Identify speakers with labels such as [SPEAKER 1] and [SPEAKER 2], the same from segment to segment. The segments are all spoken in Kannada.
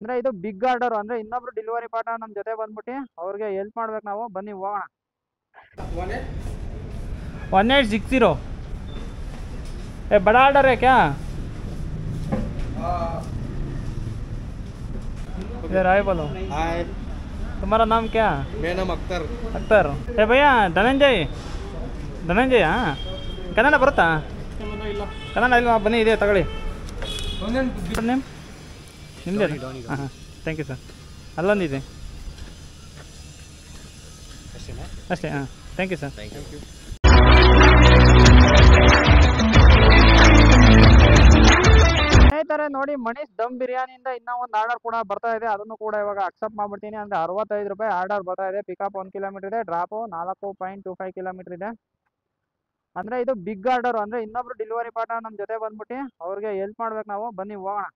[SPEAKER 1] ಅಂದರೆ ಇದು ಬಿಗ್ ಆರ್ಡರ್, ಅಂದರೆ ಇನ್ನೊಬ್ರು ಡೆಲಿವರಿ ಪಾರ್ಟ್ನರ್ ನಮ್ಮ ಜೊತೆ ಬಂದ್ಬಿಟ್ಟು ಅವ್ರಿಗೆ ಹೆಲ್ಪ್ ಮಾಡ್ಬೇಕು ನಾವು. ಬನ್ನಿ ಹೋಗೋಣ.
[SPEAKER 2] 1860 ए बड़ा ऑर्डर है क्या? इधर आए बोलो।
[SPEAKER 3] हाय,
[SPEAKER 2] तुम्हारा नाम क्या?
[SPEAKER 3] मेरा नाम अख्तर।
[SPEAKER 2] अख्तर। ए भैया ಧನಂಜಯ್ ಹಾಂ, ಕನ್ನಡ ಬರುತ್ತಾ? ಕನ್ನಡ ಇಲ್ವಾ? ಬನ್ನಿ ಇದೆ ತಗೊಳ್ಳಿ. ನೇಮ್ ನಿಮ್ಮದೇ? ಹಾಂ ಹಾಂ, ಥ್ಯಾಂಕ್ ಯು ಸರ್. ಅಲ್ಲೊಂದಿದೆ ಅಷ್ಟೇ. ಹಾಂ, ಥ್ಯಾಂಕ್ ಯು ಸರ್.
[SPEAKER 1] ಸ್ನೇಹಿತರೆ ನೋಡಿ, ಮನೀಶ್ ದಮ್ ಬಿರಿಯಾನಿಯಿಂದ ಇನ್ನೂ ಒಂದು ಆರ್ಡರ್ ಕೂಡ ಬರ್ತಾ ಇದೆ. ಅದನ್ನು ಕೂಡ ಇವಾಗ ಅಕ್ಸೆಪ್ಟ್ ಮಾಡ್ಬಿಡ್ತೀನಿ. ಅಂದರೆ 65 ರೂಪಾಯಿ ಆರ್ಡರ್ ಬರ್ತಾ ಇದೆ. ಪಿಕಪ್ 1 ಕಿಲೋಮೀಟರ್ ಇದೆ, ಡ್ರಾಪು 4.25 ಕಿಲೋಮೀಟರ್ ಇದೆ. ಅಂದರೆ ಇದು ಬಿಗ್ ಆರ್ಡರ್, ಅಂದರೆ ಇನ್ನೊಬ್ರು ಡೆಲಿವರಿ ಪಾರ್ಟ್ನರ್ ನಮ್ಮ ಜೊತೆ ಬಂದ್ಬಿಟ್ಟು ಅವ್ರಿಗೆ ಹೆಲ್ಪ್ ಮಾಡ್ಬೇಕು ನಾವು. ಬನ್ನಿ ಹೋಗೋಣ.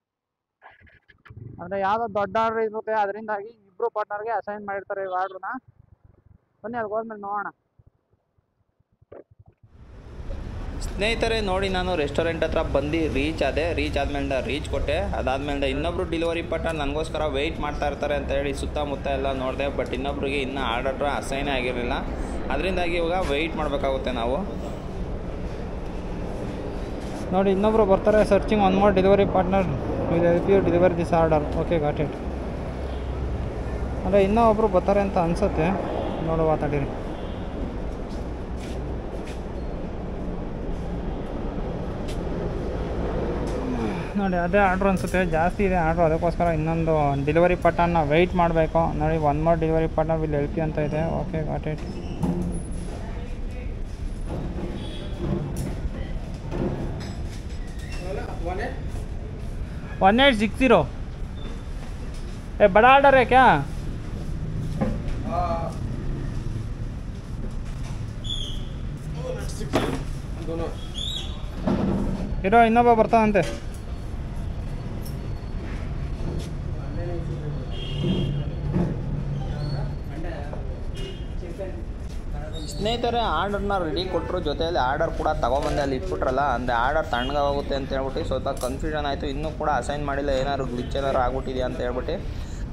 [SPEAKER 1] ಅಂದರೆ ಯಾವುದೋ ದೊಡ್ಡ ಆರ್ಡರ್ ಇರುತ್ತೆ, ಅದರಿಂದಾಗಿ ಇಬ್ಬರು ಪಾರ್ಟ್ನರ್ಗೆ ಅಸೈನ್ ಮಾಡಿರ್ತಾರೆ ಈ ಆರ್ಡ್ರನ್ನ. ಬನ್ನಿ ಅಲ್ಲಿಗೆ ಹೋದ್ಮೇಲೆ ನೋಡೋಣ.
[SPEAKER 4] ಸ್ನೇಹಿತರೆ ನೋಡಿ, ನಾನು ರೆಸ್ಟೋರೆಂಟ್ ಹತ್ರ ಬಂದು ರೀಚ್ ಆದಮೇಲೆ ರೀಚ್ ಕೊಟ್ಟೆ. ಅದಾದಮೇಲೆ ಇನ್ನೊಬ್ರು ಡೆಲಿವರಿ ಪಾರ್ಟ್ನರ್ ನನಗೋಸ್ಕರ ವೆಯ್ಟ್ ಮಾಡ್ತಾ ಇರ್ತಾರೆ ಅಂತ ಹೇಳಿ ಸುತ್ತಮುತ್ತ ಎಲ್ಲ ನೋಡಿದೆ. ಬಟ್ ಇನ್ನೊಬ್ರಿಗೆ ಇನ್ನೂ ಆರ್ಡರ್ ಅಸೈನೇ ಆಗಿರಲಿಲ್ಲ. ಅದರಿಂದಾಗಿ ಇವಾಗ ವೆಯ್ಟ್ ಮಾಡಬೇಕಾಗುತ್ತೆ ನಾವು.
[SPEAKER 2] ನೋಡಿ, ಇನ್ನೊಬ್ರು ಬರ್ತಾರೆ. Searching one more delivery partner will help you deliver this order. Okay, got it. ಅಂದರೆ ಇನ್ನೂ ಒಬ್ಬರು ಬರ್ತಾರೆ ಅಂತ ಅನಿಸುತ್ತೆ. ನೋಡುವ, ತಡೀರಿ. ನೋಡಿ, ಅದೇ ಆರ್ಡ್ರ್ ಅನಿಸುತ್ತೆ. ಜಾಸ್ತಿ ಇದೆ ಆರ್ಡ್ರು, ಅದಕ್ಕೋಸ್ಕರ ಇನ್ನೊಂದು ಡೆಲಿವರಿ ಪಾರ್ಟ್ನರ್ನ ವೆಯ್ಟ್ ಮಾಡಬೇಕು. ನೋಡಿ, one more delivery partner will help you ಅಂತ ಇದೆ. Okay, got it. वन 1860 ए बड़ा ऑर्डर है क्या? ಇರೋ ಇನ್ನೊಬ್ಬ ಬರ್ತಾನಂತೆ.
[SPEAKER 4] ಸ್ನೇಹಿತರೆ ಆರ್ಡರ್ನ ರೆಡಿ ಕೊಟ್ಟರು, ಜೊತೆಯಲ್ಲಿ ಆರ್ಡರ್ ಕೂಡ ತೊಗೊಂಬಂದೆ ಅಲ್ಲಿ ಇಟ್ಬಿಟ್ರಲ್ಲ. ಅಂದರೆ ಆರ್ಡರ್ ತಣ್ಣಗಾಗುತ್ತೆ ಅಂತ ಹೇಳ್ಬಿಟ್ಟು ಸ್ವಲ್ಪ ಕನ್ಫ್ಯೂಷನ್ ಆಯಿತು. ಇನ್ನೂ ಕೂಡ ಅಸೈನ್ ಮಾಡಿಲ್ಲ, ಏನಾದ್ರು ಗ್ಲಿಚ್ ಏನಾದ್ರು ಆಗ್ಬಿಟ್ಟಿದೆಯಾ ಅಂತ ಹೇಳ್ಬಿಟ್ಟು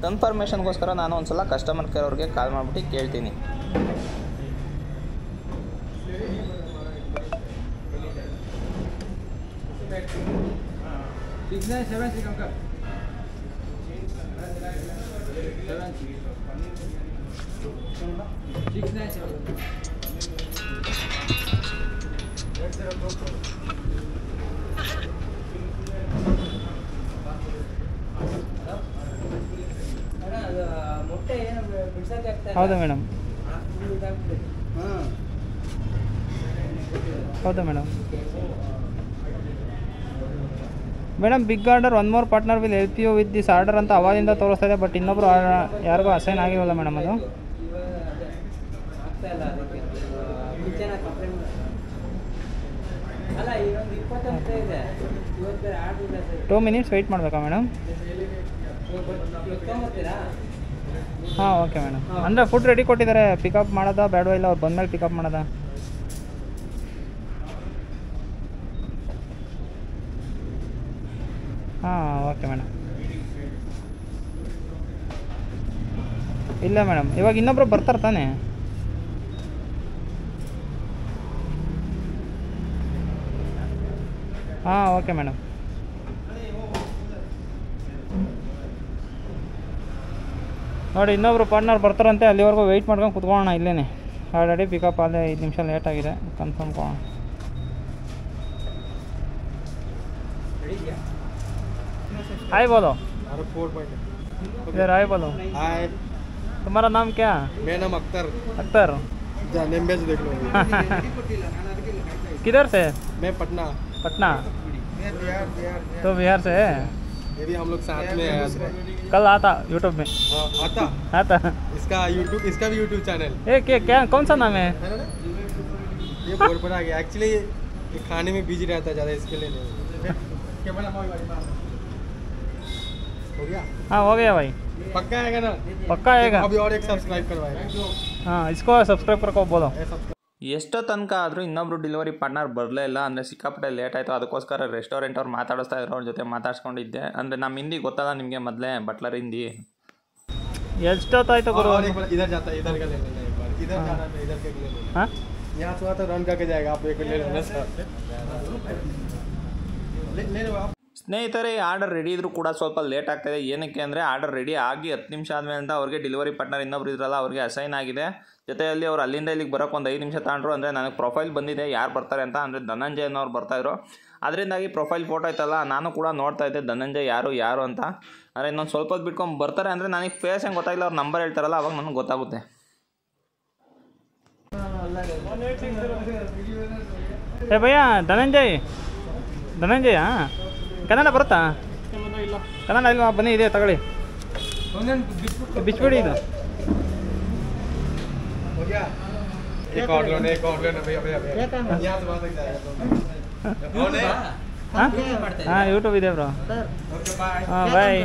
[SPEAKER 4] ಕನ್ಫರ್ಮೇಷನ್ಗೋಸ್ಕರ ನಾನು ಒಂದು ಸಲ ಕಸ್ಟಮರ್ ಕೇರ್ ಅವ್ರಿಗೆ ಕಾಲ್ ಮಾಡಿಬಿಟ್ಟು ಕೇಳ್ತೀನಿ.
[SPEAKER 2] ಹೌದಾ ಮೇಡಮ್? ಹೌದಾ madam? Madam, big order one more partner will help you with this order ಅಂತ ಅವಾಗಿಂದ ತೋರಿಸ್ತಾ ಇದೆ. ಬಟ್ ಇನ್ನೊಬ್ರು ಯಾರಿಗೂ ಅಸೈನ್ ಆಗಿರಲ್ಲ ಮೇಡಮ್. ಅದು 2 minutes ವೆಯ್ಟ್ ಮಾಡಬೇಕಾ ಮೇಡಮ್? ಹಾಂ, ಓಕೆ ಮೇಡಮ್. ಅಂದರೆ ಫುಡ್ ರೆಡಿ ಕೊಟ್ಟಿದ್ದಾರೆ. ಪಿಕಪ್ ಮಾಡೋದಾ ಬೇಡವಾ, ಇಲ್ಲ ಅವ್ರು ಬಂದಮೇಲೆ ಪಿಕಪ್ ಮಾಡೋದಾ? ಹಾಂ, ಓಕೆ ಮೇಡಮ್. ಇಲ್ಲ ಮೇಡಮ್, ಇವಾಗ ಇನ್ನೊಬ್ರು ಬರ್ತಾರೆ ತಾನೇ? ಹಾಂ, ಓಕೆ ಮೇಡಮ್. ನೋಡಿ, ಇನ್ನೊಬ್ರು ಪಾರ್ಟ್ನರ್ ಬರ್ತಾರಂತೆ. ಅಲ್ಲಿವರೆಗೂ ವೆಯ್ಟ್ ಮಾಡ್ಕೊಂಡು ಕುತ್ಕೊಳ್ಳೋಣ ಇಲ್ಲೇ. ಆಲ್ರೆಡಿ ಪಿಕಪ್ ಅಲ್ಲೇ 5 ನಿಮಿಷ ಲೇಟ್ ಆಗಿದೆ. ಕನ್ಫರ್ಮ್ ಕೊಡೋಣ. हाय बोलो। इधर हाय बोलो।
[SPEAKER 3] हाय,
[SPEAKER 2] तुम्हारा नाम क्या?
[SPEAKER 3] मेरा नाम अख्तर।
[SPEAKER 2] अख्तर।
[SPEAKER 3] नेम बेच देख लो।
[SPEAKER 2] किधर से?
[SPEAKER 3] मैं पटना।
[SPEAKER 2] पटना? तो बिहार से है?
[SPEAKER 3] ये भी हम लोग साथ में हैं।
[SPEAKER 2] कल आता यूट्यूब में। आता
[SPEAKER 3] इसका भी यूट्यूब चैनल।
[SPEAKER 2] क्या कौन सा नाम है?
[SPEAKER 3] ये बोल पड़ा गया। एक्चुअली ये खाने में बिजी रहता है ज़्यादा, इसके लिए नहीं। हो गया?
[SPEAKER 2] हाँ, हो गया भाई।
[SPEAKER 3] पक्का आएगा ना?
[SPEAKER 2] पक्का आएगा।
[SPEAKER 3] अभी और एक सब्सक्राइब करवाएगा।
[SPEAKER 2] हाँ, इसको सब्सक्राइब कर को बोलो।
[SPEAKER 4] ಎಷ್ಟೋ ತನಕ ಆದರೂ ಇನ್ನೊಬ್ರು ಡೆಲಿವರಿ ಪಾರ್ಟ್ನರ್ ಬರಲೇ ಇಲ್ಲ. ಅಂದರೆ ಸಿಕ್ಕಾಪಟ್ಟೆ ಲೇಟ್ ಆಯಿತು. ಅದಕ್ಕೋಸ್ಕರ ರೆಸ್ಟೋರೆಂಟ್ ಅವ್ರು ಮಾತಾಡಿಸ್ತಾ ಇದ್ರು, ಅವ್ರ ಜೊತೆ ಮಾತಾಡ್ಸ್ಕೊಂಡಿದ್ದೆ. ಅಂದರೆ ನಮ್ಮ ಹಿಂದಿ ಗೊತ್ತಲ್ಲ ನಿಮಗೆ, ಮೊದಲೇ ಬಟ್ಲರ್ ಹಿಂದಿ.
[SPEAKER 2] ಎಷ್ಟೊತ್ತಾಯ್ತು ಗುರು?
[SPEAKER 3] इधर जाता है, इधर का ले लेना एक बार, इधर जाना है, इधर के ले लेना।
[SPEAKER 2] ಹಾಂ
[SPEAKER 3] यहाँ से तो रन करके जाएगा, आप एक ले लेना सर। ले लो आप।
[SPEAKER 4] ಸ್ನೇಹಿತರೆ, ಆರ್ಡರ್ ರೆಡಿ ಇದ್ರೂ ಕೂಡ ಸ್ವಲ್ಪ ಲೇಟ್ ಆಗ್ತಾಯಿದೆ. ಏನಕ್ಕೆ ಅಂದರೆ ಆರ್ಡರ್ ರೆಡಿ ಆಗಿ 10 ನಿಮಿಷ ಆದಮೇಲೆ ಅವ್ರಿಗೆ ಡೆಲಿವರಿ ಪಾರ್ಟ್ನರ್ ಇನ್ನೊಬ್ರು ಇದ್ರಲ್ಲ ಅವ್ರಿಗೆ ಅಸೈನ್ ಆಗಿದೆ. ಜೊತೆಯಲ್ಲಿ ಅವ್ರು ಅಲ್ಲಿಂದ ಇಲ್ಲಿಗೆ ಬರೋಕ್ಕೆ ಒಂದು 5 ನಿಮಿಷ ತಗೊಂಡ್ರು. ಅಂದರೆ ನನಗೆ ಪ್ರೊಫೈಲ್ ಬಂದಿದೆ ಯಾರು ಬರ್ತಾರೆ ಅಂತ. ಅಂದರೆ ಧನಂಜಯ್ ಅನ್ನೋರು ಬರ್ತಾಯಿದ್ರು. ಅದರಿಂದಾಗಿ ಪ್ರೊಫೈಲ್ ಫೋಟೋ ಐತಲ್ಲ, ನಾನು ಕೂಡ ನೋಡ್ತಾ ಇದ್ದೆ ಧನಂಜಯ್ ಯಾರು ಅಂತ. ಅಂದರೆ ಇನ್ನೊಂದು ಸ್ವಲ್ಪ ಹೊತ್ತು ಬಿಟ್ಕೊಂಡು ಬರ್ತಾರೆ. ಅಂದರೆ ನನಗೆ ಫೇಸ್ ಹೆಂಗೆ ಗೊತ್ತಾಗಿಲ್ಲ, ಅವ್ರು ನಂಬರ್ ಹೇಳ್ತಾರಲ್ಲ ಅವಾಗ ನನಗೆ ಗೊತ್ತಾಗುತ್ತೆ.
[SPEAKER 2] ಏ ಭಯ್ಯ ಧನಂಜಯ ಕನ್ನಡ ಬರುತ್ತಾ? ಕನ್ನಡ ಇಲ್ವಾ? ಬನ್ನಿ ಇದೆ ತಗೊಳ್ಳಿ, ಬಿಚ್ಬಿಡಿ ಇದು.
[SPEAKER 3] हो गया? एक और लो ना भैया यहाँ से बात जाएगा।
[SPEAKER 2] ಹಾಂ ಯೂಟ್ಯೂಬ್ ಇದೆ ಬ್ರೋ.
[SPEAKER 3] Okay bye.
[SPEAKER 2] ಹಾಂ ಬಾಯ್.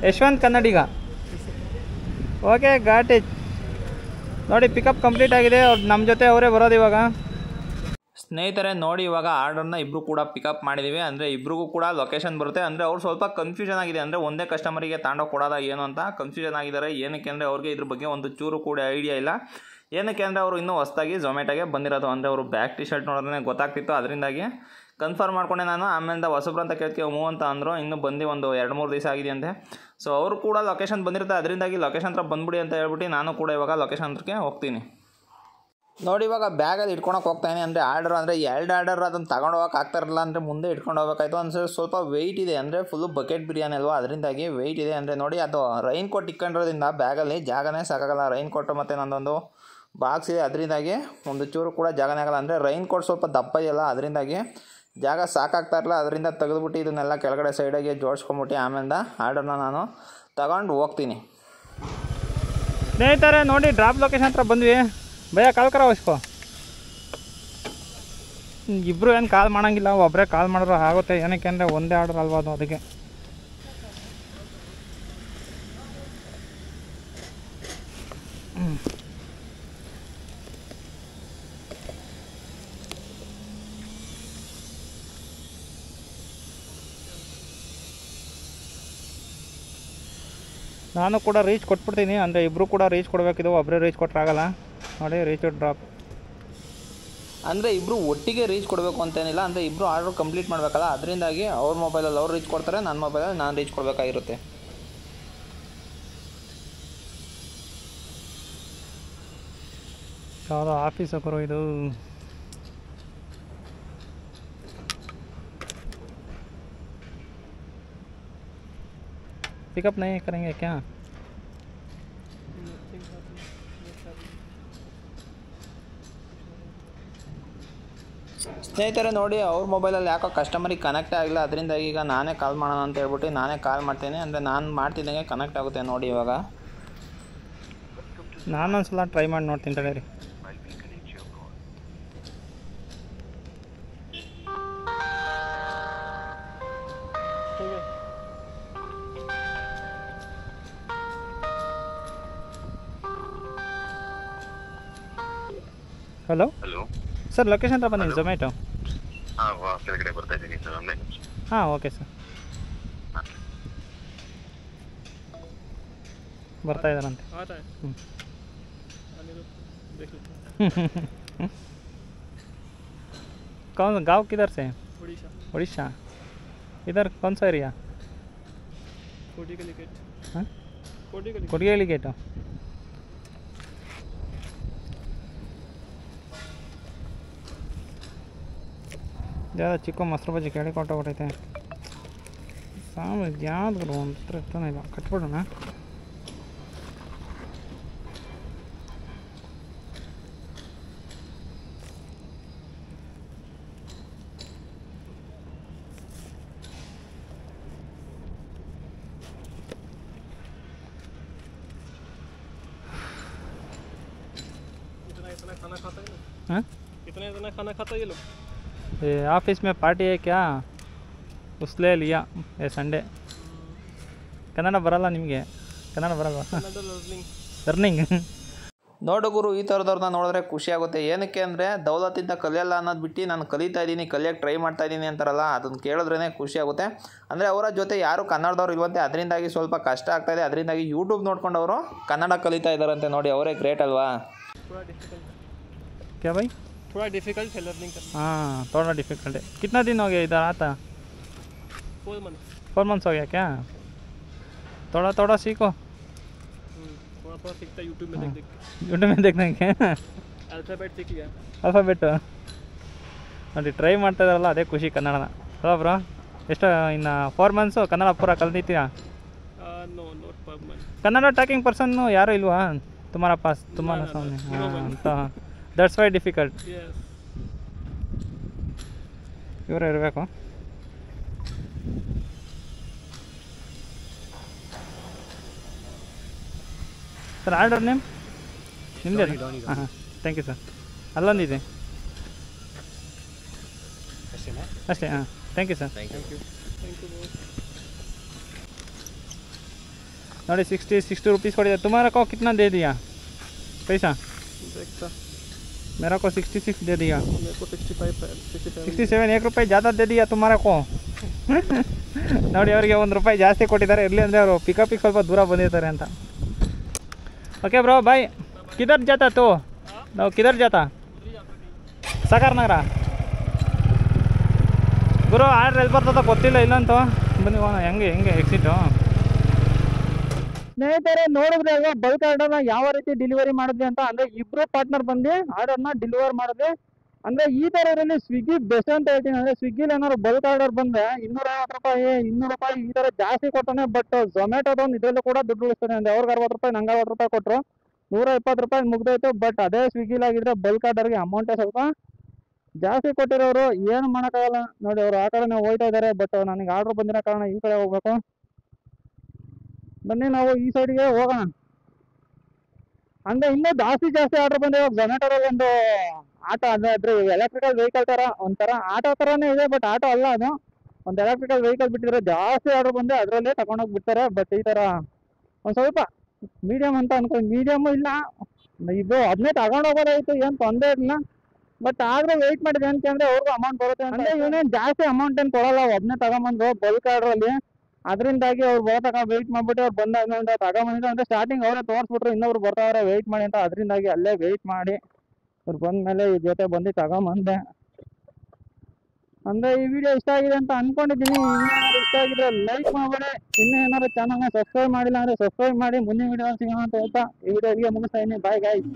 [SPEAKER 2] ಯಶವಂತ್ ಕನ್ನಡಿಗ. Okay got it. ನೋಡಿ ಪಿಕಪ್ ಕಂಪ್ಲೀಟ್ ಆಗಿದೆ. ಅವ್ರು ನಮ್ಮ ಜೊತೆ ಅವರೇ ಬರೋದು ಇವಾಗ.
[SPEAKER 4] ಸ್ನೇಹಿತರೆ ನೋಡಿ, ಇವಾಗ ಆರ್ಡರ್ನ ಇಬ್ಬರು ಕೂಡ ಪಿಕಪ್ ಮಾಡಿದ್ದೀವಿ. ಅಂದರೆ ಇಬ್ರಿಗೂ ಕೂಡ ಲೊಕೇಶನ್ ಬರುತ್ತೆ. ಅಂದರೆ ಅವ್ರು ಸ್ವಲ್ಪ ಕನ್ಫ್ಯೂಷನ್ ಆಗಿದೆ. ಅಂದರೆ ಒಂದೇ ಕಸ್ಟಮರಿಗೆ ತಾಂಡೋಗಿ ಕೊಡೋದ ಏನು ಅಂತ ಕನ್ಫ್ಯೂಷನ್ ಆಗಿದ್ದಾರೆ. ಏನಕ್ಕೆ ಅಂದರೆ ಅವ್ರಿಗೆ ಇದ್ರ ಬಗ್ಗೆ ಒಂದು ಚೂರು ಕೂಡ ಐಡಿಯಾ ಇಲ್ಲ. ಏನಕ್ಕೆ ಅಂದರೆ ಅವರು ಇನ್ನೂ ಹೊಸದಾಗಿ ಝೊಮ್ಯಾಟೋಗೆ ಬಂದಿರೋದು. ಅಂದರೆ ಅವರು ಬ್ಯಾಕ್ ಟಿ ಶರ್ಟ್ ನೋಡಿದ್ರೆ ಗೊತ್ತಾಗ್ತಿತ್ತು. ಅದರಿಂದಾಗಿ ಕನ್ಫರ್ಮ್ ಮಾಡ್ಕೊಂಡೆ ನಾನು. ಆಮೇಲೆ ಹೊಸಬ್ರು ಅಂತ ಕೇಳ್ತೀವಿ ಮೂವ್ ಅಂತ ಅಂದರು. ಇನ್ನೂ ಬಂದು ಒಂದು 2-3 ದಿವಸ ಆಗಿದೆಯಂತೆ. ಸೊ ಅವರು ಕೂಡ ಲೊಕೇಶನ್ ಬಂದಿರುತ್ತೆ. ಅದರಿಂದಾಗಿ ಲೊಕೇಶನ್ ಹತ್ರ ಬಂದ್ಬಿಡಿ ಅಂತ ಹೇಳ್ಬಿಟ್ಟು ನಾನು ಕೂಡ ಇವಾಗ ಲೊಕೇಶನ್ ಹತ್ರಕ್ಕೆ ಹೋಗ್ತೀನಿ. ನೋಡಿ ಇವಾಗ ಬ್ಯಾಗಲ್ಲಿ ಇಟ್ಕೊಳಕ್ಕೆ ಹೋಗ್ತಾಯಿನಿ. ಅಂದರೆ ಆರ್ಡರ್ ಅಂದರೆ 2 ಆರ್ಡರ್ ಅದನ್ನು ತಗೊಂಡು ಹೋಗಕ್ಕೆ ಆಗ್ತಾಯಿರಲಿಲ್ಲ. ಅಂದರೆ ಮುಂದೆ ಇಟ್ಕೊಂಡು ಹೋಗ್ಬೇಕಾಯ್ತು. ಅಂದರೆ ಸ್ವಲ್ಪ ವೆಯ್ಟ್ ಇದೆ. ಅಂದರೆ ಫುಲ್ಲು ಬಕೆಟ್ ಬಿರಿಯಾನಿ ಅಲ್ವಾ, ಅದರಿಂದಾಗಿ ವೆಯ್ಟ್ ಇದೆ. ಅಂದರೆ ನೋಡಿ ಅದು ರೈನ್ ಕೋಟ್ ಇಟ್ಕೊಂಡಿರೋದ್ರಿಂದ ಬ್ಯಾಗಲ್ಲಿ ಜಾಗನೇ ಸಾಕಾಗಲ್ಲ. ರೈನ್ ಕೋಟು ಮತ್ತು ನನ್ನೊಂದು ಬಾಕ್ಸ್ ಇದೆ, ಅದರಿಂದಾಗಿ ಒಂದು ಚೂರು ಕೂಡ ಜಾಗನೇ ಆಗಲ್ಲ. ಅಂದರೆ ರೈನ್ ಕೋಟ್ ಸ್ವಲ್ಪ ದಪ್ಪ ಇದೆಯಲ್ಲ, ಅದರಿಂದಾಗಿ ಜಾಗ ಸಾಕಾಗ್ತಾ ಇರಲ್ಲ. ಅದರಿಂದ ತೆಗೆದುಬಿಟ್ಟು ಇದನ್ನೆಲ್ಲ ಕೆಳಗಡೆ ಸೈಡಾಗಿ ಜೋಡಿಸ್ಕೊಂಬಿಟ್ಟು ಆಮೇಲೆ ಆರ್ಡರ್ನ ನಾನು ತಗೊಂಡು ಹೋಗ್ತೀನಿ.
[SPEAKER 2] ಸ್ನೇಹಿತರೆ ನೋಡಿ ಡ್ರಾಪ್ ಲೊಕೇಶನ್ ಹತ್ರ ಬಂದ್ವಿ. ಭಯ್ಯ ಕಾಲ್ ಕರ ವಹಿಸ್ಕೋ. ಇಬ್ಬರು ಏನು ಕಾಲ್ ಮಾಡೋಂಗಿಲ್ಲ, ಒಬ್ಬರೇ ಕಾಲ್ ಮಾಡಿದ್ರೆ ಆಗುತ್ತೆ. ಏನಕ್ಕೆ ಅಂದರೆ ಒಂದೇ ಆರ್ಡರ್ ಅಲ್ವಾ ಅದು, ಅದಕ್ಕೆ. ನಾನು ಕೂಡ ರೀಚ್ ಕೊಟ್ಬಿಡ್ತೀನಿ. ಅಂದರೆ ಇಬ್ಬರು ಕೂಡ ರೀಚ್ ಕೊಡಬೇಕಿದು, ಒಬ್ಬರೇ ರೀಚ್ ಕೊಟ್ಟರಾಗಲ್ಲ. ನೋಡಿ ರೀಚ್ ಡ್ರಾಪ್.
[SPEAKER 4] ಅಂದರೆ ಇಬ್ಬರು ಒಟ್ಟಿಗೆ ರೀಚ್ ಕೊಡಬೇಕು ಅಂತೇನಿಲ್ಲ. ಅಂದರೆ ಇಬ್ಬರು ಆರ್ಡರ್ ಕಂಪ್ಲೀಟ್ ಮಾಡಬೇಕಲ್ಲ, ಅದರಿಂದಾಗಿ ಅವ್ರ ಮೊಬೈಲಲ್ಲಿ ಅವ್ರು ರೀಚ್ ಕೊಡ್ತಾರೆ, ನನ್ನ ಮೊಬೈಲಲ್ಲಿ ನಾನು ರೀಚ್ ಕೊಡಬೇಕಾಗಿರುತ್ತೆ.
[SPEAKER 2] ಯಾವುದೋ ಆಫೀಸ್ ಹಾಕೋರು ಇದು. पिकअप नहीं करेंगे क्या?
[SPEAKER 4] ಸ್ನೇಹಿತರೆ ನೋಡಿ, ಅವ್ರ ಮೊಬೈಲಲ್ಲಿ ಯಾಕೋ ಕಸ್ಟಮರಿಗೆ ಕನೆಕ್ಟ್ ಆಗಿಲ್ಲ. ಅದರಿಂದ ಈಗ ನಾನೇ ಕಾಲ್ ಮಾಡೋಣ ಅಂತ ಹೇಳ್ಬಿಟ್ಟು ನಾನೇ ಕಾಲ್ ಮಾಡ್ತೀನಿ. ಅಂದರೆ ನಾನು ಮಾಡ್ತಿದ್ದಂಗೆ ಕನೆಕ್ಟ್ ಆಗುತ್ತೆ ನೋಡಿ. ಇವಾಗ
[SPEAKER 2] ನಾನೊಂದ್ಸಲ ಟ್ರೈ ಮಾಡಿ ನೋಡ್ತೀನಿ ತಡೀರಿ. ಹಲೋ ಸರ್, ಲೊಕೇಶನ್ ಹತ್ರ ಬಂದಿದ್ದೀನಿ ಝೊಮ್ಯಾಟೊ.
[SPEAKER 5] ಕೆಳಗಡೆ ಬರ್ತಾ ಇದ್ದೀನಿ ಸರ್, ಒಂದೇ ನಿಮಿಷ.
[SPEAKER 2] ಹಾಂ ಓಕೆ ಸರ್, ಬರ್ತಾ ಇದ್ದಾರಂತೆ. कौन गाँव किधर से? उड़ीसा। इधर कौन सा एरिया? कोटिगली गेट. ज़्यादा चिक्को ಮೊಸರು ಬಜ್ಜಿ ಕೇಳಿ ಕೊಟ್ಟೋಗ್ಬಿಟ್ಟೈತೆ. ಸಾಂಬಾರು ಯಾವ್ದು ಒಂಥರ ಇರ್ತಾನೆ ಇಲ್ಲ. ಕಟ್ಬಿಡೋಣ. हाँ?
[SPEAKER 3] इतना खाना खाता ये लोग?
[SPEAKER 2] ये ऑफिस में पार्टी है क्या, उसले लिया ये संडे. ಕನ್ನಡ ಬರಲ್ಲ ನಿಮಗೆ? ಕನ್ನಡ ಬರಲ್ವಾ? ಲರ್ನಿಂಗ್.
[SPEAKER 4] ನೋಡು ಗುರು, ಈ ಥರದವ್ರನ್ನ ನೋಡಿದ್ರೆ ಖುಷಿ ಆಗುತ್ತೆ. ಏನಕ್ಕೆ ಅಂದರೆ ದೌಲತ್ತಿಂದ ಕಲಿಯಲ್ಲ ಅನ್ನೋದು ಬಿಟ್ಟು ನಾನು ಕಲಿತಾ ಇದ್ದೀನಿ, ಕಲಿಯೋಕ್ಕೆ ಟ್ರೈ ಮಾಡ್ತಾ ಇದ್ದೀನಿ ಅಂತಾರಲ್ಲ, ಅದನ್ನು ಕೇಳಿದ್ರೇ ಖುಷಿ ಆಗುತ್ತೆ. ಅಂದರೆ ಅವರ ಜೊತೆ ಯಾರು ಕನ್ನಡದವ್ರು ಇಲ್ವಂತೆ, ಅದರಿಂದಾಗಿ ಸ್ವಲ್ಪ ಕಷ್ಟ ಆಗ್ತಾಯಿದೆ. ಅದರಿಂದಾಗಿ ಯೂಟ್ಯೂಬ್ ನೋಡ್ಕೊಂಡು ಅವರು ಕನ್ನಡ ಕಲಿತಾ ಇದ್ದಾರಂತೆ. ನೋಡಿ, ಅವರೇ ಗ್ರೇಟ್ ಅಲ್ವಾ.
[SPEAKER 2] क्या भाई?
[SPEAKER 3] थोड़ा डिफिकल्ट है लर्निंग करना।
[SPEAKER 2] हाँ, थोड़ा डिफिकल्ट है. कितना दिन हो गया इधर आता? 4 मंथ्स हो गया क्या? थोड़ा थोड़ा सीखो.
[SPEAKER 3] थोड़ा थोड़ा सीखता यूट्यूब में देख देख के।
[SPEAKER 2] ಯೂಟ್ಯೂಬ್ में देखने के
[SPEAKER 3] अल्फाबेट सीख लिया।
[SPEAKER 2] ಆಲ್ಫಾಬೆಟ್ಟು ನೋಡಿ ಟ್ರೈ ಮಾಡ್ತಾ ಇದ್ದಾರಲ್ಲ, ಅದೇ ಖುಷಿ ಕನ್ನಡನ. ಅಲ್ಲ ಬ್ರೋ, ಎಷ್ಟು ಇನ್ನು 4 ಮಂತ್ಸು ಕನ್ನಡ ಪೂರ ಕಲ್ತಿದ್ದೀಯಾ?
[SPEAKER 3] No not per month.
[SPEAKER 2] Kannada talking ಪರ್ಸನ್ನು ಯಾರು ಇಲ್ವಾ तुम्हारा पास? तुम्हारा सामने ಅಂತ ದಟ್ಸ್ ವೈ ಡಿಫಿಕಲ್ಟ್.
[SPEAKER 3] यस।
[SPEAKER 2] ಇವರೇ ಇರಬೇಕು. ಸರ್ ಆರ್ಡರ್ ನೇಮ್ ನಿಮ್ಮದೇ? ಹಾಂ ಹಾಂ, ಥ್ಯಾಂಕ್ ಯು ಸರ್. ಅಲ್ಲೊಂದಿದೆ ಅಷ್ಟೇ. ಹಾಂ, ಥ್ಯಾಂಕ್ ಯು ಸರ್. ನೋಡಿ 60 रुपीज़ पड़ेगा. तुम्हारा को कितना दे दिया पैसा?
[SPEAKER 3] देखता
[SPEAKER 2] मेरा को 66 दे दिया.
[SPEAKER 3] मेरे को 65
[SPEAKER 2] 67 1 ರೂಪಾಯಿ ज़्यादा दे दिया तुम्हारा को. ನೋಡಿ, ಅವರಿಗೆ 1 ರೂಪಾಯಿ ಜಾಸ್ತಿ ಕೊಟ್ಟಿದ್ದಾರೆ. ಇರಲಿ ಅಂದರೆ ಅವರು ಪಿಕಪಿಗೆ ಸ್ವಲ್ಪ ದೂರ ಬಂದಿರ್ತಾರೆ ಅಂತ. ಓಕೆ ಬ್ರೋ, ಬಾಯ್. ಕಿಧರ್ ಜಾತಾ ತೋ? ನಾವು ಕಿಧರ್ ಜಾತಾ? ಸಾಗರ್ ನಗರ. ಗುರು ಆರ್ಡ್ರ್ ಎಲ್ಲಿ ಬರ್ತದ ಗೊತ್ತಿಲ್ಲ, ಇಲ್ಲಂತೂ ಬನ್ನಿ ಹೋಗೋಣ. ಹೆಂಗೆ ಎಕ್ಸಿಟು?
[SPEAKER 1] ಸ್ನೇಹಿತರೆ, ನೋಡಿದ್ರೆ ಅಲ್ವಾ ಬಲ್ಕ್ ಆರ್ಡರ್ನ ಯಾವ ರೀತಿ ಡೆಲಿವರಿ ಮಾಡಿದ್ವಿ ಅಂತ. ಅಂದ್ರೆ ಇಬ್ರು ಪಾರ್ಟ್ನರ್ ಬಂದು ಆರ್ಡರ್ನ ಡೆಲಿವರ್ ಮಾಡಿದ್ವಿ. ಅಂದ್ರೆ ಈ ತರ ಇದರಲ್ಲಿ ಸ್ವಿಗ್ಗಿ ಬೆಸ್ಟ್ ಅಂತ ಹೇಳ್ತೀನಿ. ಅಂದ್ರೆ ಸ್ವಿಗ್ಗಿಲಿ ಏನಾದ್ರು ಬಲ್ಕ್ ಆರ್ಡರ್ ಬಂದ್ರೆ 250 ರೂಪಾಯಿ 200 ರೂಪಾಯಿ ಈ ತರ ಜಾಸ್ತಿ ಕೊಡ್ತಾನೆ. ಬಟ್ ಝೊಮ್ಯಾಟೋದೊಂದು ಇದರಲ್ಲೂ ಕೂಡ ದುಡ್ಡು ಉಳಿಸ್ತಾನೆ. ಅಂದ್ರೆ ಅವ್ರಿಗೆ 60 ರೂಪಾಯಿ, ನಂಗೆ 60 ರೂಪಾಯಿ ಕೊಟ್ಟರು 120 ರೂಪಾಯಿ ಮುಗ್ದೋಯ್ತು. ಬಟ್ ಅದೇ ಸ್ವಿಗ್ಗಿಲಾಗಿದ್ರೆ ಬಲ್ಕ್ ಆರ್ಡರ್ಗೆ ಅಮೌಂಟೇ ಸ್ವಲ್ಪ ಜಾಸ್ತಿ ಕೊಟ್ಟಿರೋರು ಏನು ಮಾಡೋಕ್ಕಾಗಲ್ಲ. ನೋಡಿ, ಅವರು ಆ ಕಡೆ ಹೋಗ್ತಾ ಇದ್ದಾರೆ. ಬಟ್ ನನಗೆ ಆರ್ಡ್ರ್ ಬಂದಿರೋ ಕಾರಣ ಈ ಕಡೆ ಹೋಗ್ಬೇಕು. ಬನ್ನಿ ನಾವು ಈ ಸೈಡ್ಗೆ ಹೋಗೋಣ. ಅಂದ್ರೆ ಇನ್ನೂ ಜಾಸ್ತಿ ಆರ್ಡರ್ ಬಂದಿದೆ. ಝೊಮ್ಯಾಟೋದಲ್ಲಿ ಒಂದು ಆಟೋ, ಅದ್ರ ಎಲೆಕ್ಟ್ರಿಕಲ್ ವೆಹಿಕಲ್ ತರ ಒಂಥರ ಆಟೋ ತರಾನೇ ಇದೆ. ಬಟ್ ಆಟೋ ಅಲ್ಲ, ಅದು ಒಂದು ಎಲೆಕ್ಟ್ರಿಕಲ್ ವೆಹಿಕಲ್ ಬಿಟ್ಟಿದ್ರೆ ಜಾಸ್ತಿ ಆರ್ಡರ್ ಬಂದೆ ಅದರಲ್ಲೇ ತಗೊಂಡೋಗಿ ಬಿಡ್ತಾರೆ. ಬಟ್ ಈ ತರ ಒಂದು ಸ್ವಲ್ಪ ಮೀಡಿಯಮ್ ಅಂತ ಅನ್ಕೊಂಡು, ಮೀಡಿಯಮ್ ಇಲ್ಲ ಇದು ಅದನ್ನೇ ತಗೊಂಡೋಗೋದಾಯ್ತು, ಏನು ತೊಂದರೆ ಇಲ್ಲ. ಬಟ್ ಆದ್ರೆ ವೆಯ್ಟ್ ಮಾಡಿದೆ ಅಂತಂದ್ರೆ ಅವ್ರಿಗೂ ಅಮೌಂಟ್ ಬರುತ್ತೆ. ಅಂದ್ರೆ ಇವನೇನು ಜಾಸ್ತಿ ಅಮೌಂಟ್ ಏನು ಕೊಡಲ್ಲ, ಒಬ್ಬನೇ ತಗೊಂಬಂದ್ರು ಬಲ್ಕ್ ಆರ್ಡ್ರಲ್ಲಿ. ಅದರಿಂದಾಗಿ ಅವ್ರು ಬರೋತಕ ವೆಯ್ಟ್ ಮಾಡ್ಬಿಟ್ಟು ಅವ್ರು ಬಂದಾದ್ಮೇಲೆ ತಗೊಂಬಂದಿದ್ರು. ಅಂದ್ರೆ ಸ್ಟಾರ್ಟಿಂಗ್ ಅವರೇ ತೋರಿಸ್ಬಿಟ್ರು, ಇನ್ನೊಬ್ರು ಬರ್ತಾವ್ರೆ ವೆಯ್ಟ್ ಮಾಡಿ ಅಂತ. ಅದರಿಂದಾಗಿ ಅಲ್ಲೇ ವೆಯ್ಟ್ ಮಾಡಿ ಅವ್ರು ಬಂದ್ಮೇಲೆ ಈ ಜೊತೆ ಬಂದು ತಗೊಂಬಂದೆ. ಅಂದ್ರೆ ಈ ವಿಡಿಯೋ ಇಷ್ಟ ಆಗಿದೆ ಅಂತ ಅನ್ಕೊಂಡಿದ್ದೀನಿ. ಇನ್ನೇನಾದ್ರು ಇಷ್ಟ ಆಗಿದ್ರೆ ಲೈಕ್ ಮಾಡ್ಬೇಡಿ. ಇನ್ನೂ ಏನಾದ್ರು ಚಾನಲ್ನ ಸಬ್ಸ್ಕ್ರೈಬ್ ಮಾಡಿಲ್ಲ ಅಂದ್ರೆ ಸಬ್ಸ್ಕ್ರೈಬ್ ಮಾಡಿ. ಮುಂದಿನ ವಿಡಿಯೋ ಸಿಗೋಣ ಅಂತ ಹೇಳ್ತಾ ಈ ವಿಡಿಯೋ ಇಲ್ಲಿಗೆ ಮುಗಿಸ್ತಾ ಇದ್ದೀನಿ. Bye guys.